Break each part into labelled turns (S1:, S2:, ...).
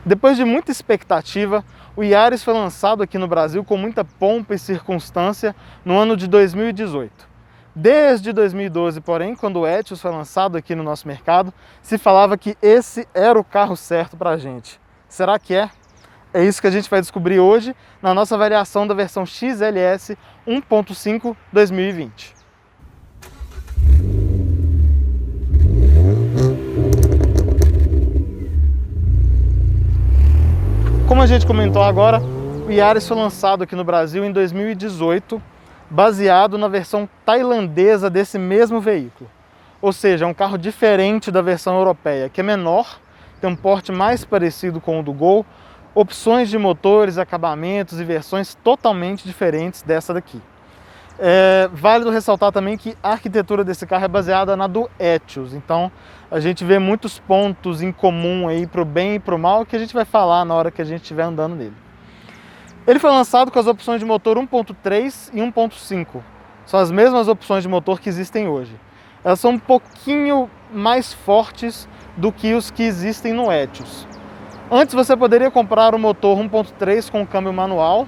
S1: Depois de muita expectativa, o Yaris foi lançado aqui no Brasil com muita pompa e circunstância no ano de 2018. Desde 2012, porém, quando o Etios foi lançado aqui no nosso mercado, se falava que esse era o carro certo para a gente. Será que é? É isso que a gente vai descobrir hoje na nossa avaliação da versão XLS 1.5 2020. Como a gente comentou agora, o Yaris foi lançado aqui no Brasil em 2018, baseado na versão tailandesa desse mesmo veículo. Ou seja, é um carro diferente da versão europeia, que é menor, tem um porte mais parecido com o do Gol, opções de motores, acabamentos e versões totalmente diferentes dessa daqui. É válido ressaltar também que a arquitetura desse carro é baseada na do Etios, então a gente vê muitos pontos em comum aí para o bem e para o mal que a gente vai falar na hora que a gente estiver andando nele. Ele foi lançado com as opções de motor 1.3 e 1.5, são as mesmas opções de motor que existem hoje. Elas são um pouquinho mais fortes do que os que existem no Etios. Antes você poderia comprar um motor 1.3 com câmbio manual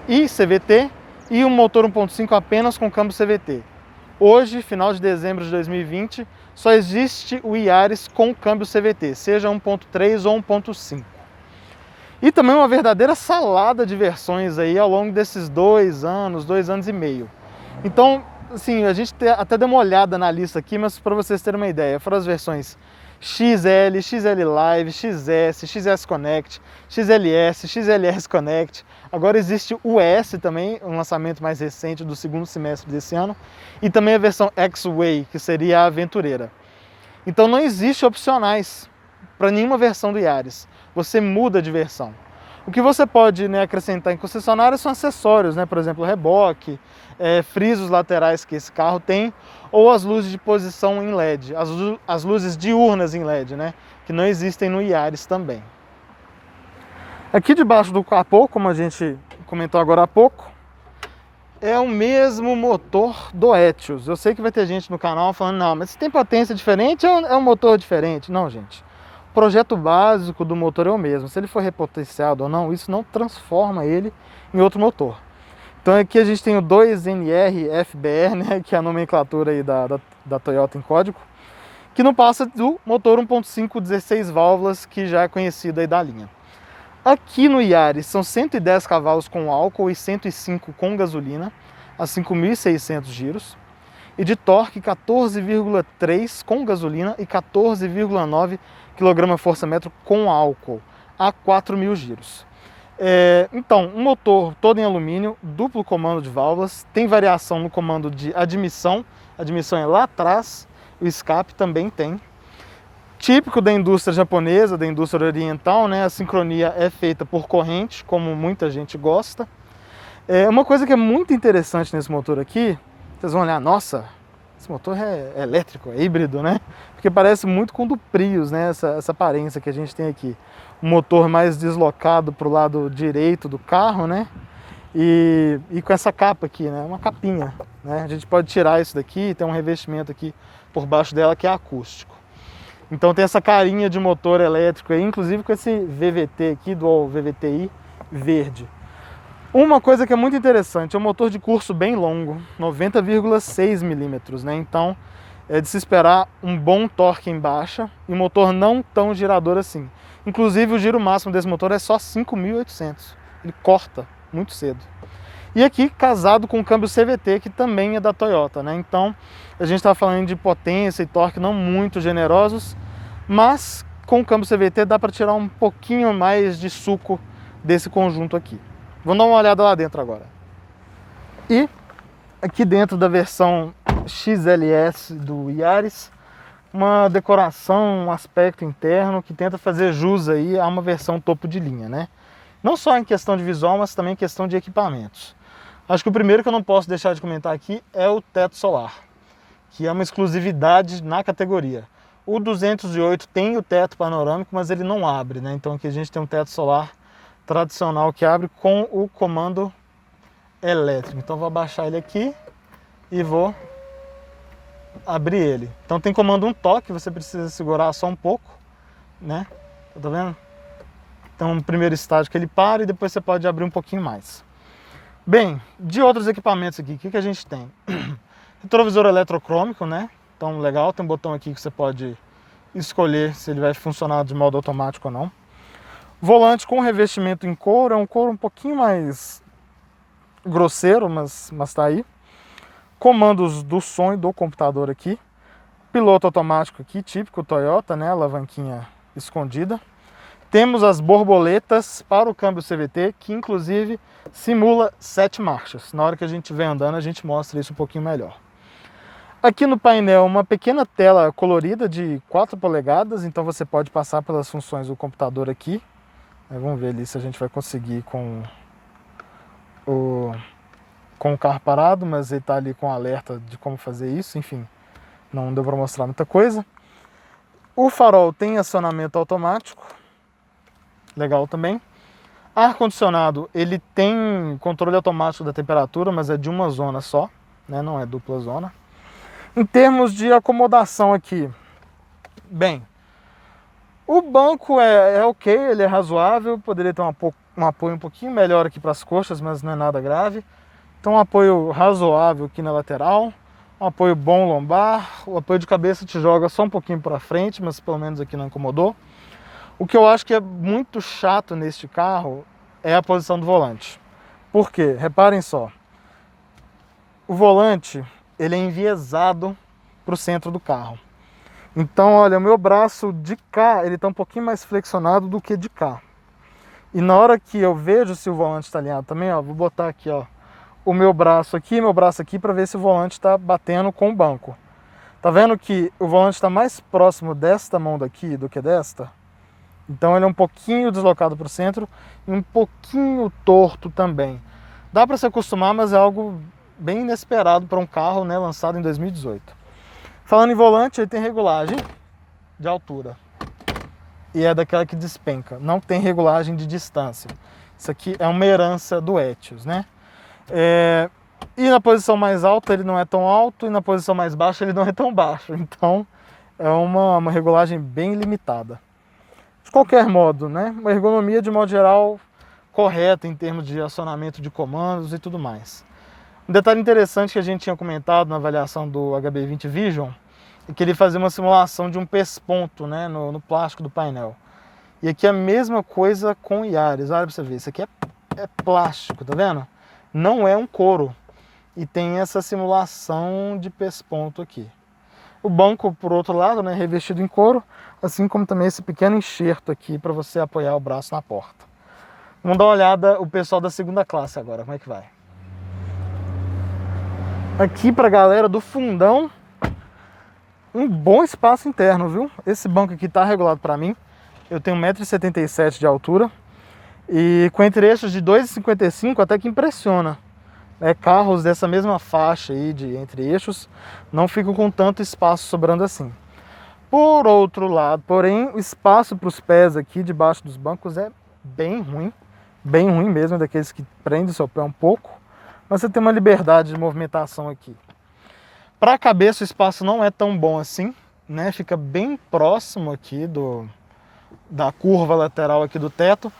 S1: e CVT, e um motor 1.5 apenas com câmbio CVT. Hoje, final de dezembro de 2020, só existe o Yaris com câmbio CVT, seja 1.3 ou 1.5. E também uma verdadeira salada de versões aí ao longo desses 2 anos e meio. Então, assim, a gente até deu uma olhada na lista aqui, mas para vocês terem uma ideia, foram as versões XL, XL Live, XS, XS Connect, XLS, XLS Connect. Agora existe o S também, um lançamento mais recente do segundo semestre desse ano. E também a versão X-Way, que seria a aventureira. Então não existe opcionais para nenhuma versão do Yaris. Você muda de versão. O que você pode, né, acrescentar em concessionária são acessórios, né? Por exemplo, reboque, frisos laterais que esse carro tem, ou as luzes de posição em LED, as luzes diurnas em LED, né? Que não existem no Yaris também. Aqui debaixo do capô, como a gente comentou agora há pouco, é o mesmo motor do Etios. Eu sei que vai ter gente no canal falando, não, mas se tem potência diferente, é um motor diferente. Não, gente. O projeto básico do motor é o mesmo. Se ele for repotenciado ou não, isso não transforma ele em outro motor. Então aqui a gente tem o 2NR FBR, né, que é a nomenclatura aí da Toyota em código, que não passa do motor 1.5 16 válvulas, que já é conhecido aí da linha. Aqui no Yaris são 110 cavalos com álcool e 105 com gasolina, a 5.600 giros, e de torque 14,3 com gasolina e 14,9 kgfm com álcool, a 4.000 giros. Então, um motor todo em alumínio, duplo comando de válvulas, tem variação no comando de admissão, a admissão é lá atrás, o escape também tem. Típico da indústria japonesa, da indústria oriental, né? A sincronia é feita por corrente, como muita gente gosta. Uma coisa que é muito interessante nesse motor aqui, vocês vão olhar, nossa, esse motor é elétrico, é híbrido, né? Porque parece muito com o do Prius, né? Essa aparência que a gente tem aqui. Um motor mais deslocado para o lado direito do carro, né? E com essa capa aqui, né? Uma capinha, né? A gente pode tirar isso daqui, tem um revestimento aqui por baixo dela que é acústico. Então tem essa carinha de motor elétrico aí, inclusive com esse VVT aqui, do VVTi verde. Uma coisa que é muito interessante, é um motor de curso bem longo, 90,6 milímetros, né? Então é de se esperar um bom torque em baixa e um motor não tão girador assim. Inclusive o giro máximo desse motor é só 5.800, ele corta muito cedo. E aqui casado com o câmbio CVT, que também é da Toyota, né? Então a gente está falando de potência e torque não muito generosos, mas com o câmbio CVT dá para tirar um pouquinho mais de suco desse conjunto aqui. Vamos dar uma olhada lá dentro agora. E aqui dentro da versão XLS do Yaris, uma decoração, um aspecto interno que tenta fazer jus aí a uma versão topo de linha, né? Não só em questão de visual, mas também em questão de equipamentos. Acho que o primeiro que eu não posso deixar de comentar aqui é o teto solar, que é uma exclusividade na categoria. O 208 tem o teto panorâmico, mas ele não abre, né? Então aqui a gente tem um teto solar tradicional que abre com o comando elétrico. Então vou abaixar ele aqui e vou abrir ele. Então tem comando um toque, você precisa segurar só um pouco, né? Tá vendo? Então, no primeiro estágio que ele para e depois você pode abrir um pouquinho mais. Bem, de outros equipamentos aqui, o que a gente tem? Retrovisor eletrocrômico, né? Então, legal, tem um botão aqui que você pode escolher se ele vai funcionar de modo automático ou não. Volante com revestimento em couro, é um couro um pouquinho mais grosseiro, mas tá aí. Comandos do som e do computador aqui. Piloto automático aqui, típico Toyota, né? Alavanquinha escondida. Temos as borboletas para o câmbio CVT, que inclusive simula 7 marchas. Na hora que a gente estiver andando, a gente mostra isso um pouquinho melhor. Aqui no painel, uma pequena tela colorida de 4 polegadas, então você pode passar pelas funções do computador aqui. Vamos ver ali se a gente vai conseguir com o carro parado, mas ele está ali com alerta de como fazer isso, enfim, não deu para mostrar muita coisa. O farol tem acionamento automático, legal também. Ar-condicionado, ele tem controle automático da temperatura, mas é de uma zona só, né? Não é dupla zona. Em termos de acomodação aqui, bem, o banco é ok, ele é razoável, poderia ter um apoio um pouquinho melhor aqui para as coxas, mas não é nada grave. Então um apoio razoável aqui na lateral, um apoio bom lombar, o apoio de cabeça te joga só um pouquinho para frente, mas pelo menos aqui não incomodou. O que eu acho que é muito chato neste carro é a posição do volante. Por quê? Reparem só. O volante, ele é enviesado para o centro do carro. Então, olha, o meu braço de cá, ele está um pouquinho mais flexionado do que de cá. E na hora que eu vejo se o volante está alinhado também, ó, vou botar aqui, ó, o meu braço aqui para ver se o volante está batendo com o banco. Tá vendo que o volante está mais próximo desta mão daqui do que desta? Então ele é um pouquinho deslocado para o centro e um pouquinho torto também. Dá para se acostumar, mas é algo bem inesperado para um carro, né, lançado em 2018. Falando em volante, ele tem regulagem de altura. E é daquela que despenca. Não tem regulagem de distância. Isso aqui é uma herança do Etios, né? E na posição mais alta ele não é tão alto e na posição mais baixa ele não é tão baixo. Então é uma regulagem bem limitada. De qualquer modo, né? Uma ergonomia de modo geral correta em termos de acionamento de comandos e tudo mais. Um detalhe interessante que a gente tinha comentado na avaliação do HB20 Vision é que ele fazia uma simulação de um pesponto, né, no plástico do painel. E aqui é a mesma coisa com o Yaris. Olha para você ver, isso aqui é plástico, tá vendo? Não é um couro. E tem essa simulação de pesponto aqui. O banco, por outro lado, né, revestido em couro, assim como também esse pequeno enxerto aqui para você apoiar o braço na porta. Vamos dar uma olhada o pessoal da segunda classe agora, como é que vai? Aqui para a galera do fundão, um bom espaço interno, viu? Esse banco aqui está regulado para mim. Eu tenho 1,77 m de altura e com entre-eixos de 2,55 m até que impressiona. Carros dessa mesma faixa aí de entre-eixos não ficam com tanto espaço sobrando assim. Por outro lado, porém, o espaço para os pés aqui debaixo dos bancos é bem ruim mesmo, daqueles que prendem o seu pé um pouco. Mas você tem uma liberdade de movimentação aqui. Para a cabeça o espaço não é tão bom assim, né? Fica bem próximo aqui da curva lateral aqui do teto.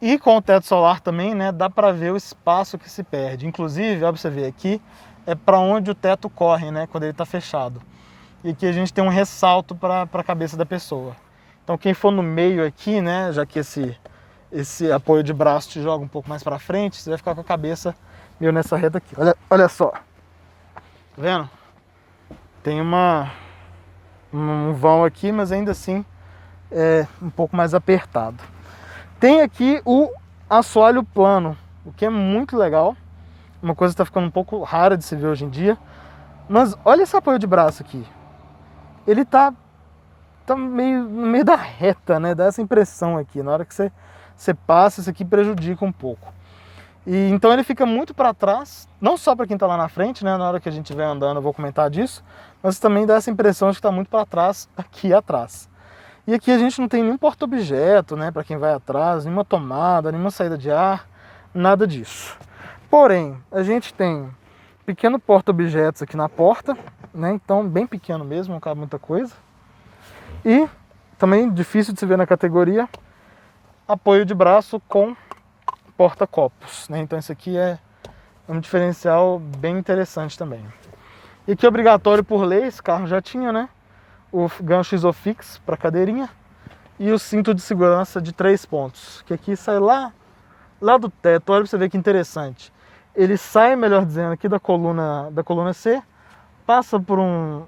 S1: E com o teto solar também, né, dá para ver o espaço que se perde. Inclusive, ó, pra você ver aqui, é para onde o teto corre, né, quando ele está fechado. E aqui a gente tem um ressalto para a cabeça da pessoa. Então quem for no meio aqui, né, já que esse apoio de braço te joga um pouco mais para frente, você vai ficar com a cabeça meio nessa reta aqui. Olha só. Tá vendo? Tem um vão aqui, mas ainda assim é um pouco mais apertado. Tem aqui o assoalho plano, o que é muito legal. Uma coisa que está ficando um pouco rara de se ver hoje em dia. Mas olha esse apoio de braço aqui. Ele tá meio no meio da reta, né? Dá essa impressão aqui. Na hora que você passa, isso aqui prejudica um pouco. E então ele fica muito para trás, não só para quem está lá na frente, né? Na hora que a gente estiver andando eu vou comentar disso, mas também dá essa impressão de que está muito para trás aqui atrás. E aqui a gente não tem nenhum porta-objeto, né, para quem vai atrás, nenhuma tomada, nenhuma saída de ar, nada disso. Porém, a gente tem pequeno porta-objetos aqui na porta, né, então bem pequeno mesmo, não cabe muita coisa. E também difícil de se ver na categoria, apoio de braço com porta-copos, né? Então esse aqui é um diferencial bem interessante também. E aqui obrigatório por lei, esse carro já tinha, né? O gancho Isofix para cadeirinha e o cinto de segurança de 3 pontos, que aqui sai lá do teto. Olha para você ver que interessante. Ele sai, melhor dizendo, aqui da coluna C, passa por um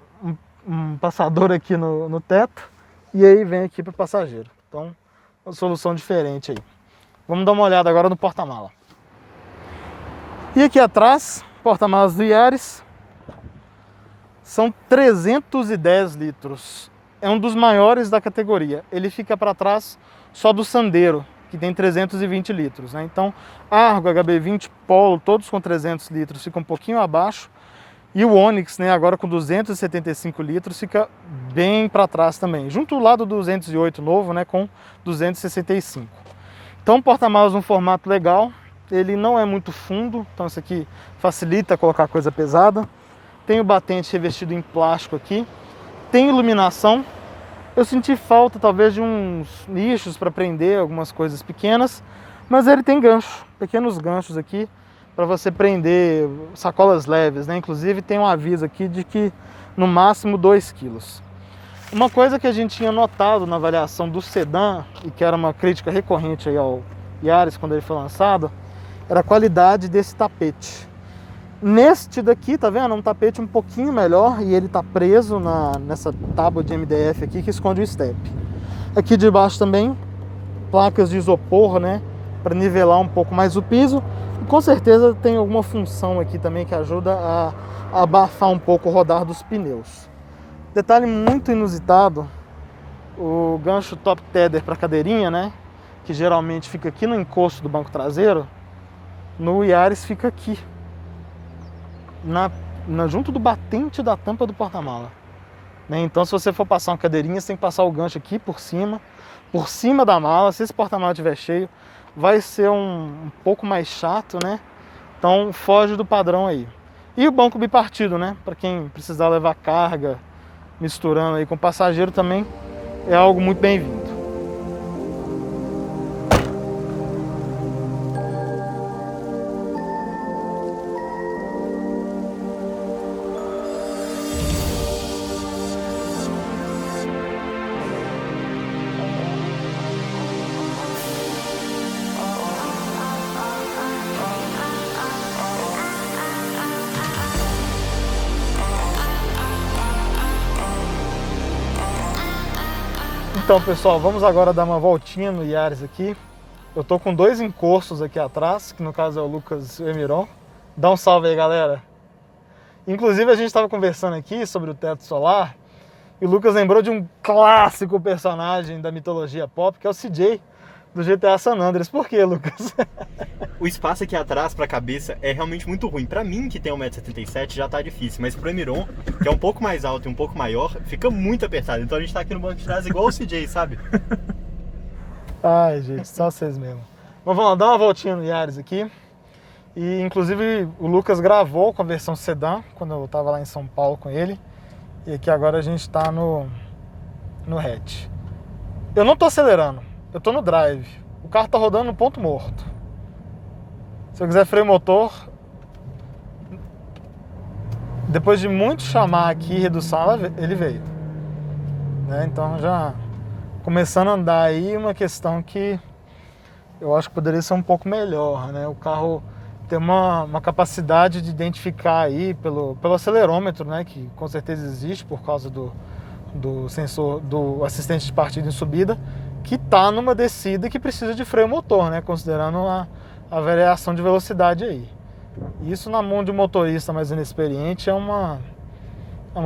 S1: passador aqui no teto e aí vem aqui para o passageiro. Então, uma solução diferente aí. Vamos dar uma olhada agora no porta-mala. E aqui atrás, porta-malas do Yaris, são 310 litros. É um dos maiores da categoria. Ele fica para trás só do Sandero, que tem 320 litros, né? Então, Argo, HB20, Polo, todos com 300 litros, fica um pouquinho abaixo. E o Onix, né, agora com 275 litros, fica bem para trás também. Junto lá do 208 novo, né, com 265. Então, porta-malas num formato legal. Ele não é muito fundo, então isso aqui facilita colocar coisa pesada. Tem o batente revestido em plástico aqui. Tem iluminação. Eu senti falta talvez de uns nichos para prender algumas coisas pequenas, mas ele tem gancho, pequenos ganchos aqui para você prender sacolas leves, né? Inclusive tem um aviso aqui de que no máximo 2 kg. Uma coisa que a gente tinha notado na avaliação do sedã, e que era uma crítica recorrente aí ao Yaris quando ele foi lançado, era a qualidade desse tapete. Neste daqui, tá vendo? É um tapete um pouquinho melhor e ele tá preso nessa tábua de MDF aqui que esconde o step. Aqui debaixo também, placas de isopor, né? Para nivelar um pouco mais o piso. E com certeza tem alguma função aqui também que ajuda a abafar um pouco o rodar dos pneus. Detalhe muito inusitado, o gancho top tether para cadeirinha, né? Que geralmente fica aqui no encosto do banco traseiro. No Yaris fica aqui, junto do batente da tampa do porta-mala. Né? Então, se você for passar uma cadeirinha, você tem que passar o gancho aqui por cima da mala. Se esse porta-mala estiver cheio, vai ser um pouco mais chato, né? Então, foge do padrão aí. E o banco bipartido, né? Para quem precisar levar carga, misturando aí com passageiro também, é algo muito bem-vindo. Então, pessoal, vamos agora dar uma voltinha no Yaris aqui. Eu tô com 2 encostos aqui atrás, que no caso é o Lucas e o Emiron. Dá um salve aí, galera. Inclusive, a gente estava conversando aqui sobre o teto solar e o Lucas lembrou de um clássico personagem da mitologia pop, que é o CJ, do GTA San Andreas. Por quê, Lucas?
S2: O espaço aqui atrás pra cabeça é realmente muito ruim. Pra mim, que tem 1,77 m, já tá difícil. Mas pro Emiron, que é um pouco mais alto e um pouco maior, fica muito apertado. Então a gente tá aqui no banco de trás igual o CJ, sabe?
S1: Ai, gente, só vocês mesmo. Mas vamos lá, dar uma voltinha no Yaris aqui. E, inclusive, o Lucas gravou com a versão sedã, quando eu tava lá em São Paulo com ele. E aqui agora a gente tá no hatch. Eu não tô acelerando, eu tô no drive. O carro tá rodando no ponto morto. Se eu quiser freio motor, depois de muito chamar aqui, redução, ele veio. Né? Então já começando a andar aí, uma questão que eu acho que poderia ser um pouco melhor. Né? O carro tem uma capacidade de identificar aí pelo acelerômetro, né? Que com certeza existe por causa do sensor, do assistente de partida em subida, que está numa descida que precisa de freio motor, né? Considerando a variação de velocidade aí. Isso na mão de um motorista mais inexperiente é uma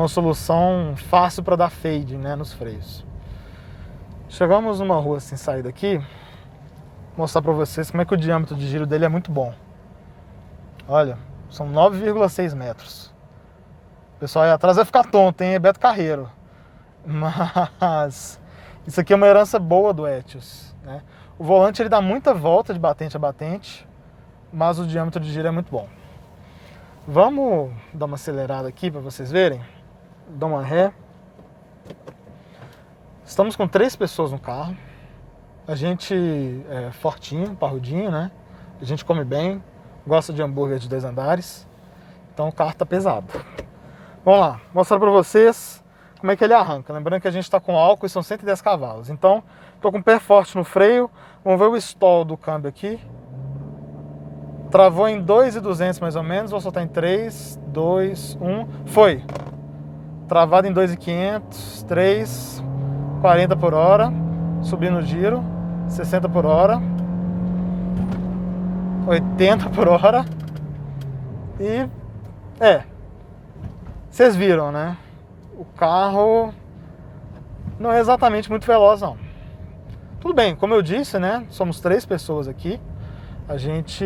S1: solução fácil para dar fade, né, nos freios. Chegamos numa rua sem saída aqui, vou mostrar para vocês como é que o diâmetro de giro dele é muito bom. Olha, são 9,6 metros. O pessoal aí atrás vai ficar tonto, hein? É Beto Carreiro. Mas isso aqui é uma herança boa do Etios, né? O volante ele dá muita volta de batente a batente, mas o diâmetro de giro é muito bom. Vamos dar uma acelerada aqui para vocês verem. Dá uma ré. Estamos com 3 pessoas no carro. A gente é fortinho, parrudinho, né? A gente come bem, gosta de hambúrguer de 2 andares, então o carro tá pesado. Vamos lá, mostrar para vocês como é que ele arranca. Lembrando que a gente está com álcool e são 110 cavalos. Então, estou com o pé forte no freio. Vamos ver o stall do câmbio aqui. Travou em 2.200 mais ou menos. Vou soltar em 3, 2, 1. Foi! Travado em 2.500, 3, 40 por hora. Subindo o giro, 60 por hora. 80 por hora. E... vocês viram, né? O carro não é exatamente muito veloz, não. Tudo bem, como eu disse, né? Somos 3 pessoas aqui. A gente,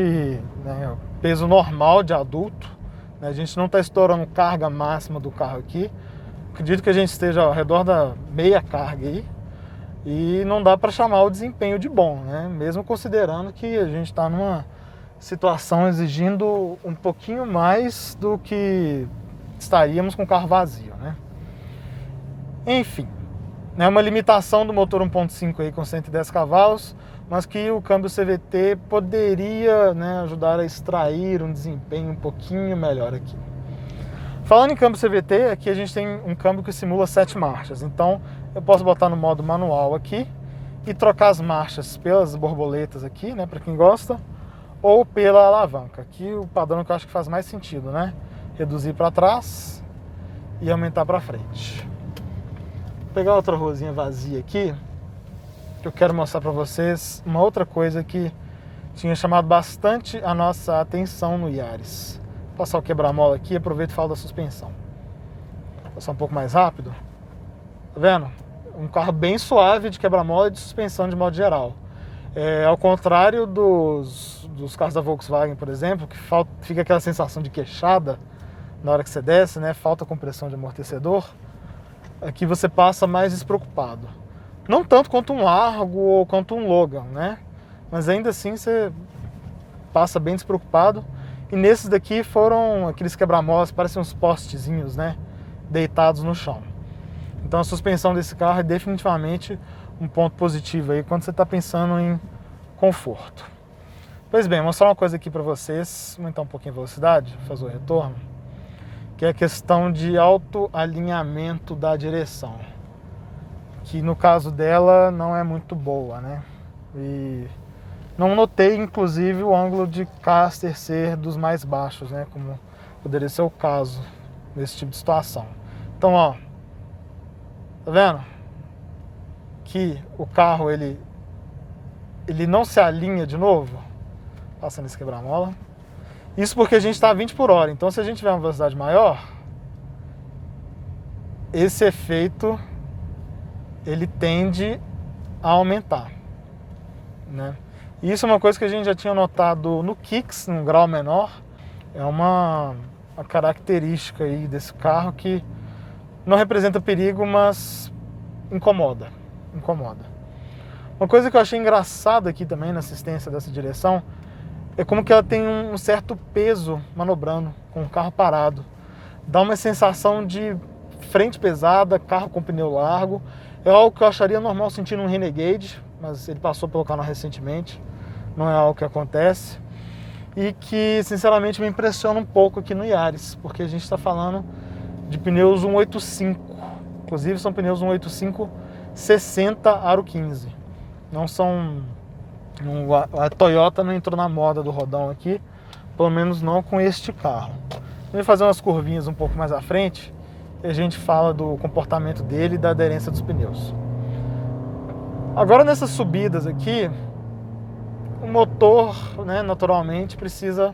S1: né, peso normal de adulto, né, a gente não está estourando carga máxima do carro aqui. Acredito que a gente esteja ao redor da meia carga aí. E não dá para chamar o desempenho de bom, né? Mesmo considerando que a gente está numa situação exigindo um pouquinho mais do que estaríamos com o carro vazio, né? Enfim, é uma limitação do motor 1.5 aí com 110 cavalos, mas que o câmbio CVT poderia, né, ajudar a extrair um desempenho um pouquinho melhor aqui. Falando em câmbio CVT, aqui a gente tem um câmbio que simula 7 marchas, então eu posso botar no modo manual aqui e trocar as marchas pelas borboletas aqui, né, para quem gosta, ou pela alavanca. Aqui o padrão que eu acho que faz mais sentido, né? Reduzir para trás e aumentar para frente. Vou pegar outra ruazinha vazia aqui, que eu quero mostrar para vocês uma outra coisa que tinha chamado bastante a nossa atenção no Yaris. Vou passar o quebra-mola aqui, aproveito e falo da suspensão. Vou passar um pouco mais rápido. Tá vendo? Um carro bem suave de quebra-mola e de suspensão de modo geral. Ao contrário dos carros da Volkswagen, por exemplo, que fica aquela sensação de queixada na hora que você desce, né? Falta compressão de amortecedor. Aqui você passa mais despreocupado. Não tanto quanto um Argo ou quanto um Logan, né? Mas ainda assim você passa bem despreocupado. E nesses daqui foram aqueles quebra-molas, parecem uns postezinhos, né? Deitados no chão. Então a suspensão desse carro é definitivamente um ponto positivo aí quando você está pensando em conforto. Pois bem, vou mostrar uma coisa aqui para vocês, aumentar um pouquinho a velocidade, fazer o retorno, que é a questão de autoalinhamento da direção, que no caso dela não é muito boa, né? E não notei, inclusive, o ângulo de caster ser dos mais baixos, né? Como poderia ser o caso nesse tipo de situação. Então, ó, tá vendo? Que o carro, ele não se alinha de novo, passando esse quebra-mola. Isso porque a gente está a 20 por hora, então se a gente tiver uma velocidade maior, esse efeito ele tende a aumentar, né? E isso é uma coisa que a gente já tinha notado no Kicks, num grau menor. É uma característica aí desse carro que não representa perigo, mas incomoda. Uma coisa que eu achei engraçada aqui também na assistência dessa direção é como que ela tem um certo peso manobrando com o carro parado. Dá uma sensação de frente pesada, carro com pneu largo. É algo que eu acharia normal sentir num Renegade, mas ele passou pelo canal recentemente. Não é algo que acontece. E que, sinceramente, me impressiona um pouco aqui no Yaris, porque a gente está falando de pneus 185. Inclusive, são pneus 185 60 aro 15. Não são... A Toyota não entrou na moda do rodão aqui, pelo menos não com este carro. Eu vou fazer umas curvinhas um pouco mais à frente e a gente fala do comportamento dele e da aderência dos pneus. Agora nessas subidas aqui, o motor, né, naturalmente precisa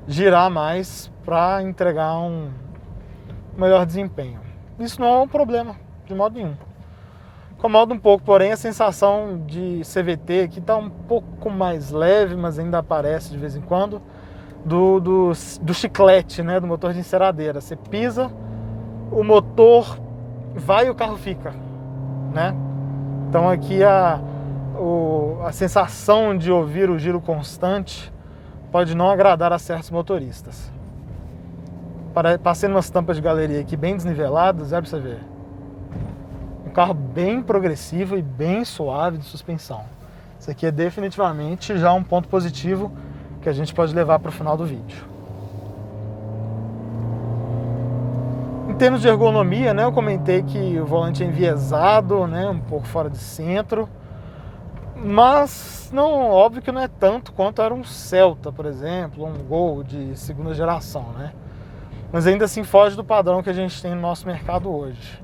S1: girar mais para entregar um melhor desempenho. Isso não é um problema, de modo nenhum. Incomoda um pouco, porém a sensação de CVT aqui está um pouco mais leve, mas ainda aparece de vez em quando, do chiclete, né, do motor de enceradeira. Você pisa, o motor vai e o carro fica, né? Então aqui a sensação de ouvir o giro constante pode não agradar a certos motoristas. Passei umas tampas de galeria aqui bem desniveladas, é para você ver. Um carro bem progressivo e bem suave de suspensão. Isso aqui é definitivamente já um ponto positivo que a gente pode levar para o final do vídeo. Em termos de ergonomia, né, eu comentei que o volante é enviesado, né, um pouco fora de centro, mas não, óbvio que não é tanto quanto era um Celta, por exemplo, ou um Gol de segunda geração, né? Mas ainda assim foge do padrão que a gente tem no nosso mercado hoje.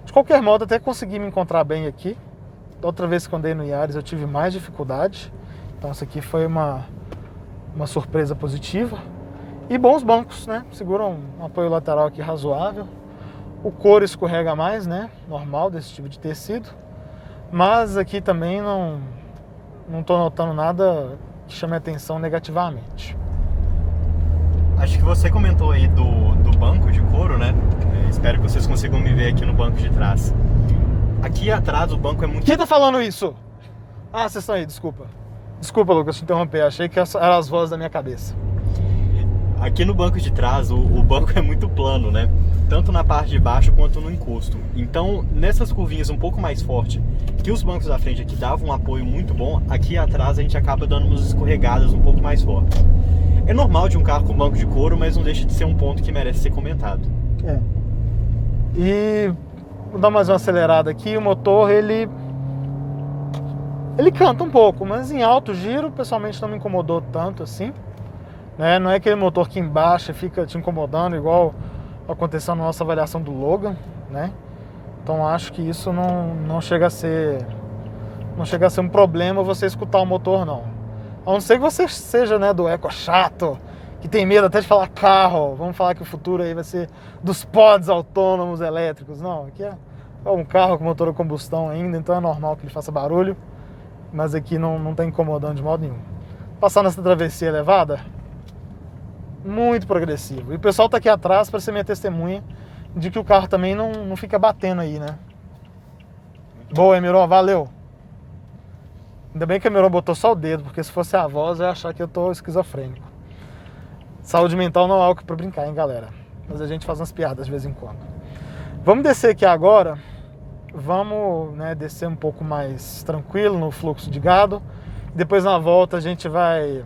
S1: De qualquer modo, até consegui me encontrar bem aqui. Da outra vez que andei no Yaris eu tive mais dificuldade, então isso aqui foi uma surpresa positiva. E bons bancos, né? Seguram um apoio lateral aqui razoável. O couro escorrega mais, né? Normal desse tipo de tecido. Mas aqui também não estou notando nada que chame a atenção negativamente.
S2: Acho que você comentou aí do banco de couro, né? Espero que vocês consigam me ver aqui no banco de trás. Aqui atrás o banco é muito...
S1: Quem tá falando isso? Ah, vocês estão aí, desculpa. Desculpa, Lucas, te interromper. Achei que eram as vozes da minha cabeça.
S2: Aqui no banco de trás, o banco é muito plano, né? Tanto na parte de baixo quanto no encosto. Então, nessas curvinhas um pouco mais forte, que os bancos da frente aqui davam um apoio muito bom, aqui atrás a gente acaba dando umas escorregadas um pouco mais fortes. É normal de um carro com banco de couro, mas não deixa de ser um ponto que merece ser comentado.
S1: É. E vou dar mais uma acelerada aqui, o motor ele canta um pouco, mas em alto giro pessoalmente não me incomodou tanto assim. Né? Não é aquele motor que embaixo fica te incomodando igual aconteceu na nossa avaliação do Logan, né? Então acho que isso não chega a ser um problema você escutar o motor, não. A não ser que você seja, né, do eco chato, que tem medo até de falar carro. Vamos falar que o futuro aí vai ser dos pods autônomos elétricos. Não, aqui é um carro com motor a combustão ainda, então é normal que ele faça barulho, mas aqui não está incomodando de modo nenhum. Passar nessa travessia elevada, muito progressivo. E o pessoal tá aqui atrás para ser minha testemunha de que o carro também não fica batendo aí, né? Boa, Emiron, valeu! Ainda bem que o Emiron botou só o dedo, porque se fosse a voz eu ia achar que eu tô esquizofrênico. Saúde mental não é algo pra brincar, hein, galera? Mas a gente faz umas piadas de vez em quando. Vamos descer aqui agora. Vamos, né, descer um pouco mais tranquilo no fluxo de gado. Depois na volta a gente vai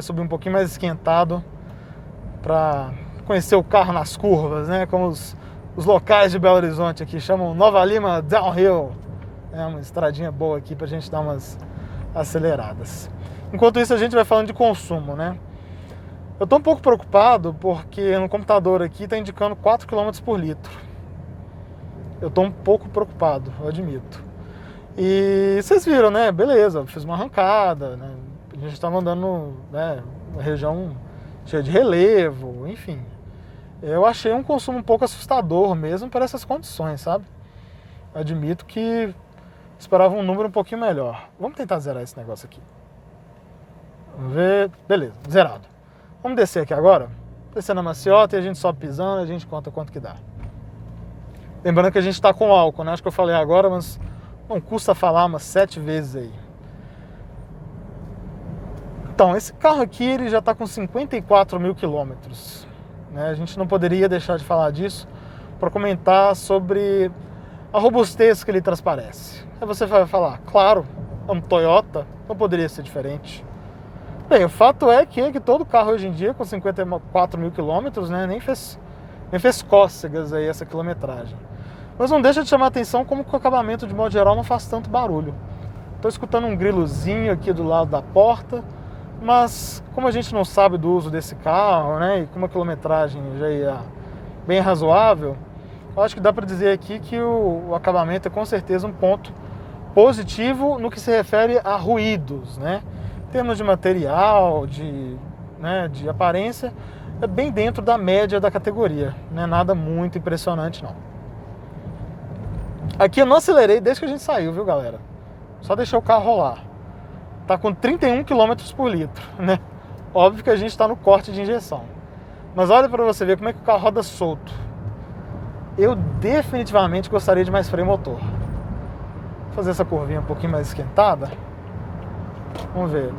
S1: subir um pouquinho mais esquentado para conhecer o carro nas curvas, né? Como os locais de Belo Horizonte aqui chamam Nova Lima Downhill. É uma estradinha boa aqui pra gente dar umas aceleradas. Enquanto isso a gente vai falando de consumo, né? Eu tô um pouco preocupado porque no computador aqui tá indicando 4 km por litro. Eu tô um pouco preocupado, eu admito. E vocês viram, né? Beleza, eu fiz uma arrancada, né? A gente estava andando, né, uma região cheia de relevo, enfim. Eu achei um consumo um pouco assustador mesmo para essas condições, sabe? Admito que esperava um número um pouquinho melhor. Vamos tentar zerar esse negócio aqui. Vamos ver. Beleza, zerado. Vamos descer aqui agora. Descer na maciota e a gente sobe pisando e a gente conta quanto que dá. Lembrando que a gente está com álcool, né? Acho que eu falei agora, mas não custa falar umas 7 vezes aí. Então, esse carro aqui ele já está com 54 mil quilômetros. Né? A gente não poderia deixar de falar disso para comentar sobre a robustez que ele transparece. Aí você vai falar, claro, é um Toyota, não poderia ser diferente. Bem, o fato é que todo carro hoje em dia com 54 mil quilômetros, né, nem fez cócegas aí essa quilometragem. Mas não deixa de chamar a atenção como que o acabamento de modo geral não faz tanto barulho. Estou escutando um grilozinho aqui do lado da porta, mas como a gente não sabe do uso desse carro, né, e como a quilometragem já ia bem razoável, eu acho que dá para dizer aqui que o acabamento é com certeza um ponto positivo no que se refere a ruídos, né? Em termos de material, de aparência, é bem dentro da média da categoria, não é nada muito impressionante não. Aqui eu não acelerei desde que a gente saiu, viu, galera? Só deixei o carro rolar. Tá com 31 km por litro, né? Óbvio que a gente está no corte de injeção. Mas olha para você ver como é que o carro roda solto. Eu definitivamente gostaria de mais freio motor. Vou fazer essa curvinha um pouquinho mais esquentada. Vamos ver.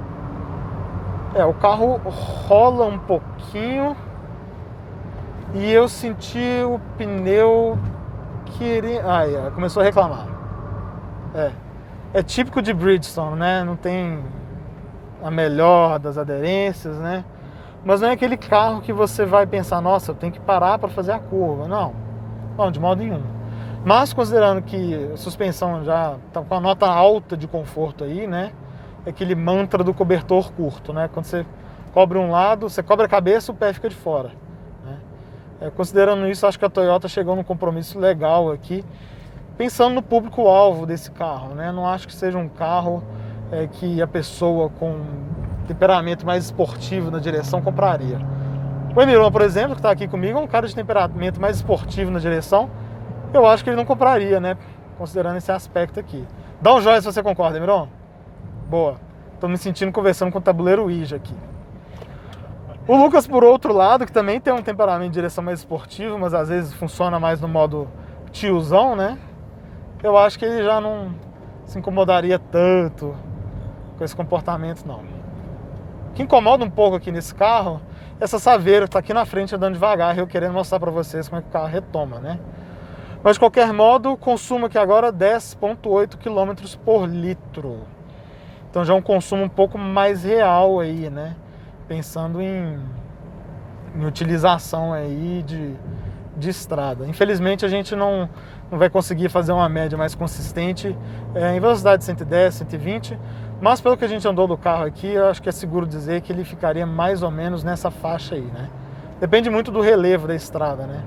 S1: O carro rola um pouquinho. E eu senti o pneu querer... começou a reclamar. é típico de Bridgestone, né? Não tem a melhor das aderências, né? Mas não é aquele carro que você vai pensar, nossa, eu tenho que parar para fazer a curva. Não, de modo nenhum. Mas considerando que a suspensão já está com a nota alta de conforto aí, né? É aquele mantra do cobertor curto, né? Quando você cobre um lado, você cobre a cabeça, o pé fica de fora, né? Considerando isso, acho que a Toyota chegou num compromisso legal aqui, pensando no público-alvo desse carro, né? Não acho que seja um carro que a pessoa com temperamento mais esportivo na direção compraria. O Emiron, por exemplo, que está aqui comigo, é um cara de temperamento mais esportivo na direção. Eu acho que ele não compraria, né? Considerando esse aspecto aqui. Dá um joinha se você concorda, Emiron. Boa. Estou me sentindo conversando com o tabuleiro Ouija aqui. O Lucas, por outro lado, que também tem um temperamento de direção mais esportivo, mas às vezes funciona mais no modo tiozão, né? Eu acho que ele já não se incomodaria tanto com esse comportamento, não. O que incomoda um pouco aqui nesse carro é essa saveira que está aqui na frente andando devagar, eu querendo mostrar para vocês como é que o carro retoma, né? Mas de qualquer modo, o consumo aqui agora é 10,8 km por litro. Então já é um consumo um pouco mais real aí, né? Pensando em utilização aí de estrada. Infelizmente a gente não vai conseguir fazer uma média mais consistente em velocidade de 110, 120, mas pelo que a gente andou do carro aqui, eu acho que é seguro dizer que ele ficaria mais ou menos nessa faixa aí, né? Depende muito do relevo da estrada, né?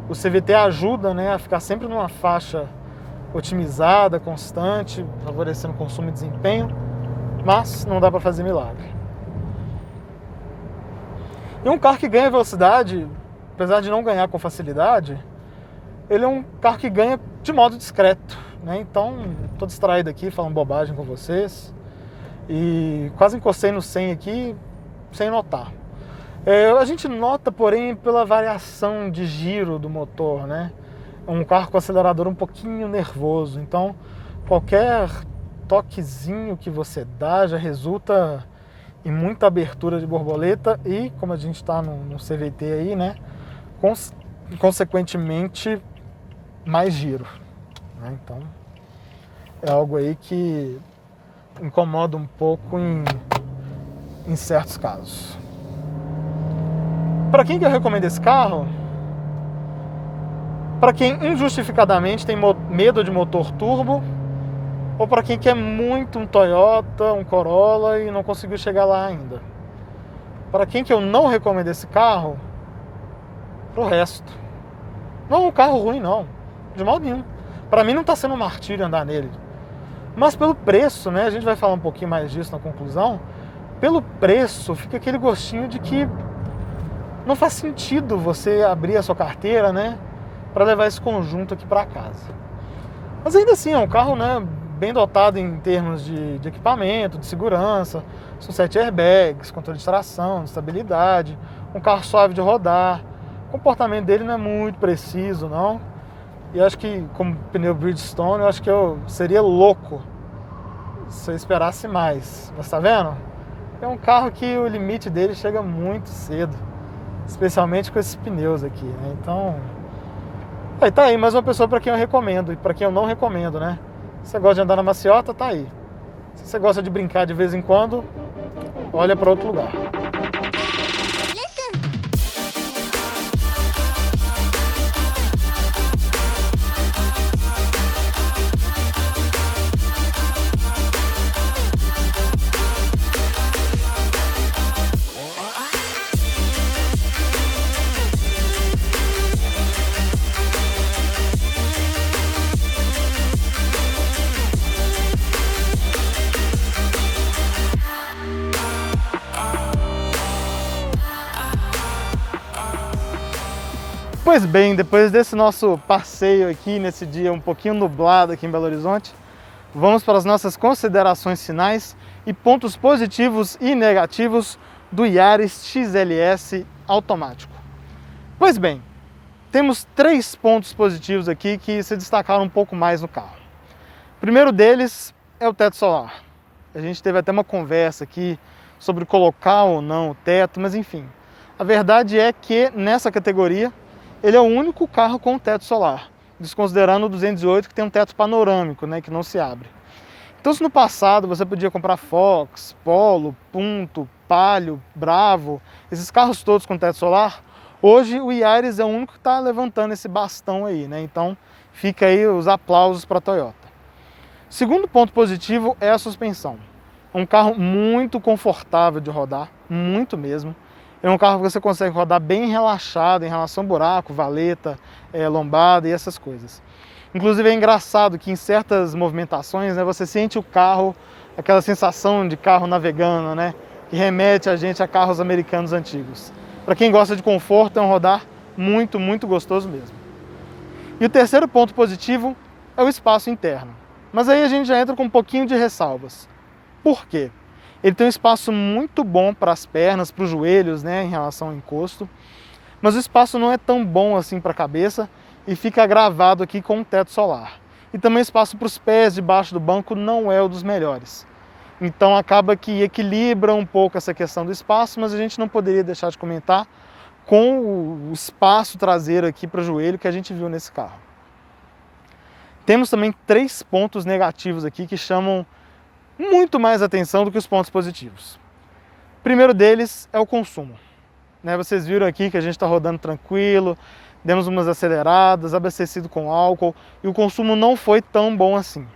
S1: O CVT ajuda, né, a ficar sempre numa faixa otimizada, constante, favorecendo consumo e desempenho, mas não dá para fazer milagre. E um carro que ganha velocidade, apesar de não ganhar com facilidade, ele é um carro que ganha de modo discreto, né? Então, estou distraído aqui falando bobagem com vocês e quase encostei no 100 aqui sem notar. A gente nota, porém, pela variação de giro do motor, né? É um carro com acelerador um pouquinho nervoso, então qualquer toquezinho que você dá já resulta em muita abertura de borboleta e, como a gente está no CVT aí, né? Consequentemente, mais giro, né? Então, é algo aí que incomoda um pouco em certos casos. Para quem que eu recomendo esse carro? Para quem injustificadamente tem medo de motor turbo, ou para quem quer muito um Toyota, um Corolla e não conseguiu chegar lá ainda. Para quem que eu não recomendo esse carro? Pro resto. Não é um carro ruim, não. De modo nenhum. Para mim não está sendo um martírio andar nele. Mas pelo preço, né? A gente vai falar um pouquinho mais disso na conclusão. Pelo preço, fica aquele gostinho de que não faz sentido você abrir a sua carteira, né, para levar esse conjunto aqui para casa. Mas ainda assim, é um carro, né, bem dotado em termos de equipamento, de segurança. São 7 airbags, controle de tração, de estabilidade, um carro suave de rodar. O comportamento dele não é muito preciso, não. E acho que, como pneu Bridgestone, eu acho que eu seria louco se eu esperasse mais. Mas tá vendo? É um carro que o limite dele chega muito cedo, especialmente com esses pneus aqui, né? Então, aí tá aí mais uma pessoa para quem eu recomendo e para quem eu não recomendo, né? Se você gosta de andar na maciota, tá aí. Se você gosta de brincar de vez em quando, olha para outro lugar. Pois bem, depois desse nosso passeio aqui, nesse dia um pouquinho nublado aqui em Belo Horizonte, vamos para as nossas considerações finais e pontos positivos e negativos do Yaris XLS automático. Pois bem, temos 3 pontos positivos aqui que se destacaram um pouco mais no carro. O primeiro deles é o teto solar. A gente teve até uma conversa aqui sobre colocar ou não o teto, mas enfim. A verdade é que nessa categoria ele é o único carro com teto solar, desconsiderando o 208 que tem um teto panorâmico, né, que não se abre. Então, se no passado você podia comprar Fox, Polo, Punto, Palio, Bravo, esses carros todos com teto solar, hoje o Yaris é o único que está levantando esse bastão aí, né? Então fica aí os aplausos para a Toyota. Segundo ponto positivo é a suspensão. É um carro muito confortável de rodar, muito mesmo. É um carro que você consegue rodar bem relaxado em relação ao buraco, valeta, lombada e essas coisas. Inclusive é engraçado que em certas movimentações, né, você sente o carro, aquela sensação de carro navegando, né, que remete a gente a carros americanos antigos. Para quem gosta de conforto, é um rodar muito, muito gostoso mesmo. E o terceiro ponto positivo é o espaço interno. Mas aí a gente já entra com um pouquinho de ressalvas. Por quê? Ele tem um espaço muito bom para as pernas, para os joelhos, né, em relação ao encosto. Mas o espaço não é tão bom assim para a cabeça, e fica gravado aqui com um teto solar. E também o espaço para os pés debaixo do banco não é o dos melhores. Então acaba que equilibra um pouco essa questão do espaço, mas a gente não poderia deixar de comentar com o espaço traseiro aqui para o joelho que a gente viu nesse carro. Temos também 3 pontos negativos aqui que chamam muito mais atenção do que os pontos positivos. O primeiro deles é o consumo. Vocês viram aqui que a gente está rodando tranquilo, demos umas aceleradas, abastecido com álcool, e o consumo não foi tão bom assim.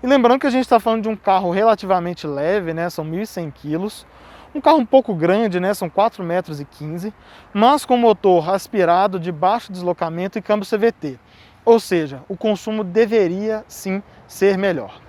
S1: E lembrando que a gente está falando de um carro relativamente leve, né? São 1.100 quilos, um carro um pouco grande, né? São 4,15 metros, mas com motor aspirado de baixo deslocamento e câmbio CVT. Ou seja, o consumo deveria sim ser melhor.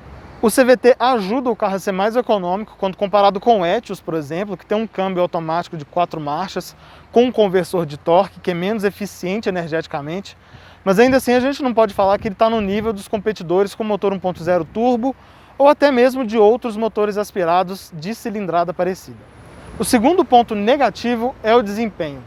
S1: O CVT ajuda o carro a ser mais econômico quando comparado com o Etios, por exemplo, que tem um câmbio automático de 4 marchas, com um conversor de torque que é menos eficiente energeticamente, mas ainda assim a gente não pode falar que ele está no nível dos competidores com motor 1.0 turbo ou até mesmo de outros motores aspirados de cilindrada parecida. O segundo ponto negativo é o desempenho.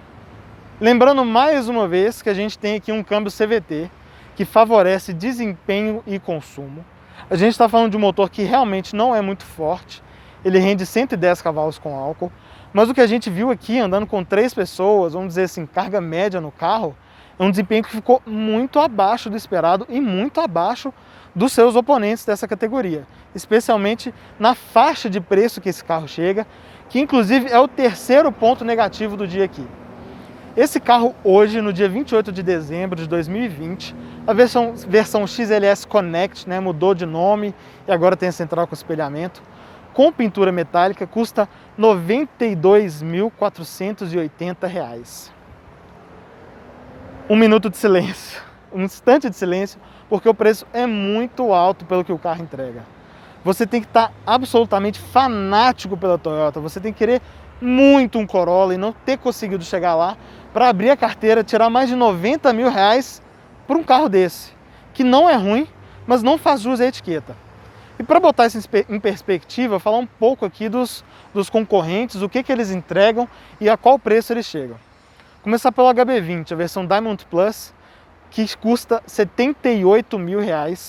S1: Lembrando mais uma vez que a gente tem aqui um câmbio CVT que favorece desempenho e consumo. A gente está falando de um motor que realmente não é muito forte, ele rende 110 cavalos com álcool, mas o que a gente viu aqui, andando com 3 pessoas, vamos dizer assim, carga média no carro, é um desempenho que ficou muito abaixo do esperado e muito abaixo dos seus oponentes dessa categoria, especialmente na faixa de preço que esse carro chega, que inclusive é o terceiro ponto negativo do dia aqui. Esse carro hoje, no dia 28 de dezembro de 2020, a versão XLS Connect, né, mudou de nome e agora tem a central com espelhamento, com pintura metálica, custa R$ 92.480. Um minuto de silêncio, um instante de silêncio, porque o preço é muito alto pelo que o carro entrega. Você tem que estar absolutamente fanático pela Toyota, você tem que querer muito um Corolla e não ter conseguido chegar lá para abrir a carteira, tirar mais de R$ 90 mil por um carro desse, que não é ruim, mas não faz jus à etiqueta. E para botar isso em perspectiva, falar um pouco aqui dos concorrentes, o que eles entregam e a qual preço eles chegam. Começar pelo HB20, a versão Diamond Plus, que custa R$ 78 mil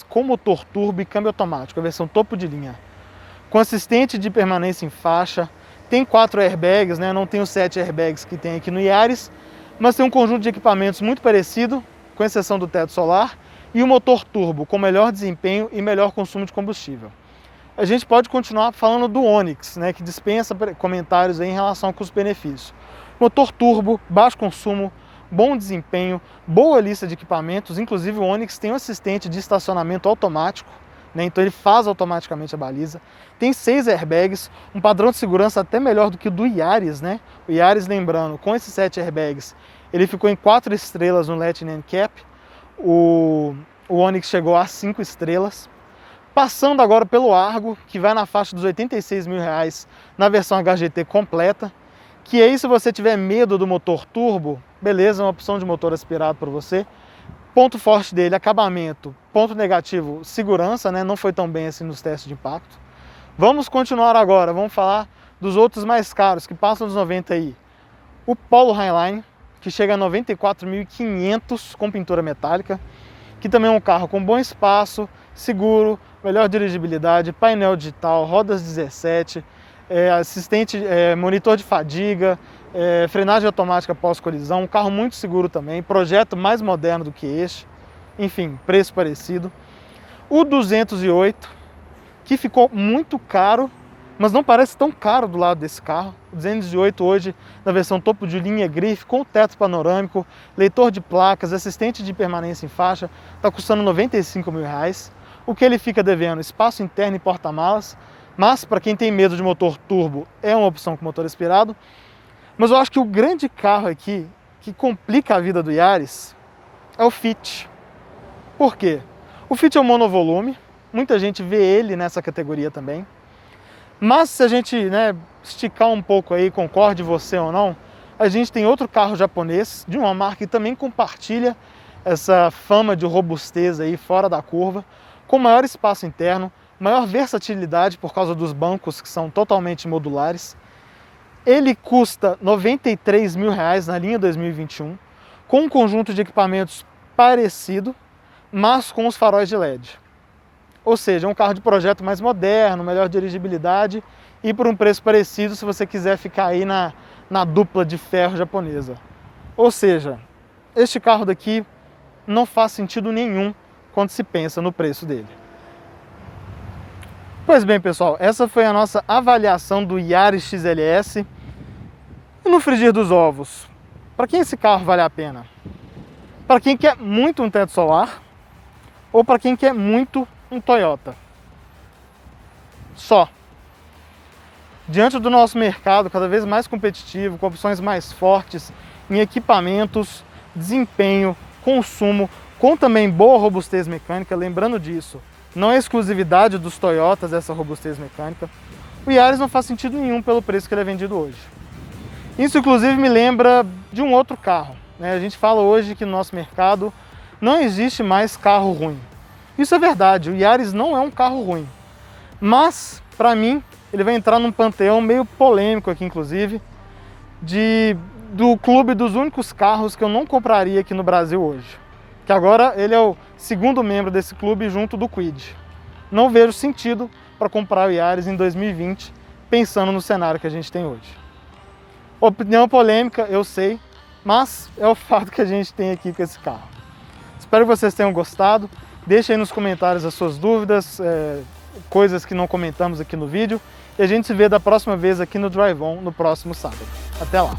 S1: com motor turbo e câmbio automático, a versão topo de linha. Com assistente de permanência em faixa, tem 4 airbags, né? Não tem os 7 airbags que tem aqui no Yaris, mas tem um conjunto de equipamentos muito parecido, com exceção do teto solar, e o motor turbo, com melhor desempenho e melhor consumo de combustível. A gente pode continuar falando do Onix, né, que dispensa comentários aí em relação ao custo-benefício. Motor turbo, baixo consumo, bom desempenho, boa lista de equipamentos, inclusive o Onix tem um assistente de estacionamento automático, né, então ele faz automaticamente a baliza. Tem 6 airbags, um padrão de segurança até melhor do que o do Yaris, né? O Yaris, lembrando, com esses 7 airbags, ele ficou em 4 estrelas no Latin NCAP, o Onix chegou a 5 estrelas. Passando agora pelo Argo, que vai na faixa dos R$ 86 mil na versão HGT completa, que aí se você tiver medo do motor turbo, beleza, é uma opção de motor aspirado para você. Ponto forte dele, acabamento. Ponto negativo, segurança, né? Não foi tão bem assim nos testes de impacto. Vamos continuar agora, vamos falar dos outros mais caros, que passam dos 90 aí. O Polo Highline, que chega a 94.500 com pintura metálica, que também é um carro com bom espaço, seguro, melhor dirigibilidade, painel digital, rodas 17, assistente, monitor de fadiga, frenagem automática pós-colisão, um carro muito seguro também, projeto mais moderno do que este, enfim, preço parecido. O 208, que ficou muito caro, mas não parece tão caro do lado desse carro. O 208 hoje, na versão topo de linha grife, com teto panorâmico, leitor de placas, assistente de permanência em faixa, está custando R$95 mil. O que ele fica devendo? Espaço interno e porta-malas, mas para quem tem medo de motor turbo, é uma opção com motor aspirado. Mas eu acho que o grande carro aqui, que complica a vida do Yaris, é o Fit. Por quê? O Fit é um monovolume, muita gente vê ele nessa categoria também. Mas se a gente esticar um pouco aí, concorde você ou não, a gente tem outro carro japonês, de uma marca que também compartilha essa fama de robustez aí fora da curva, com maior espaço interno, maior versatilidade por causa dos bancos que são totalmente modulares. Ele custa R$93 mil na linha 2021, com um conjunto de equipamentos parecido, mas com os faróis de LED. Ou seja, é um carro de projeto mais moderno, melhor dirigibilidade e por um preço parecido se você quiser ficar aí na dupla de ferro japonesa. Ou seja, este carro daqui não faz sentido nenhum quando se pensa no preço dele. Pois bem, pessoal, essa foi a nossa avaliação do Yaris XLS. E no frigir dos ovos, para quem esse carro vale a pena? Para quem quer muito um teto solar ou para quem quer muito um Toyota? Só. Diante do nosso mercado cada vez mais competitivo, com opções mais fortes em equipamentos, desempenho, consumo, com também boa robustez mecânica, lembrando disso, não é exclusividade dos Toyotas essa robustez mecânica, o Yaris não faz sentido nenhum pelo preço que ele é vendido hoje. Isso inclusive me lembra de um outro carro, A gente fala hoje que no nosso mercado não existe mais carro ruim. Isso é verdade, o Yaris não é um carro ruim, mas para mim ele vai entrar num panteão meio polêmico aqui inclusive, do clube dos únicos carros que eu não compraria aqui no Brasil hoje. Que agora ele é o segundo membro desse clube junto do Kwid. Não vejo sentido para comprar o Yaris em 2020, pensando no cenário que a gente tem hoje. Opinião polêmica, eu sei, mas é o fato que a gente tem aqui com esse carro. Espero que vocês tenham gostado. Deixem aí nos comentários as suas dúvidas, coisas que não comentamos aqui no vídeo. E a gente se vê da próxima vez aqui no Drive On, no próximo sábado. Até lá!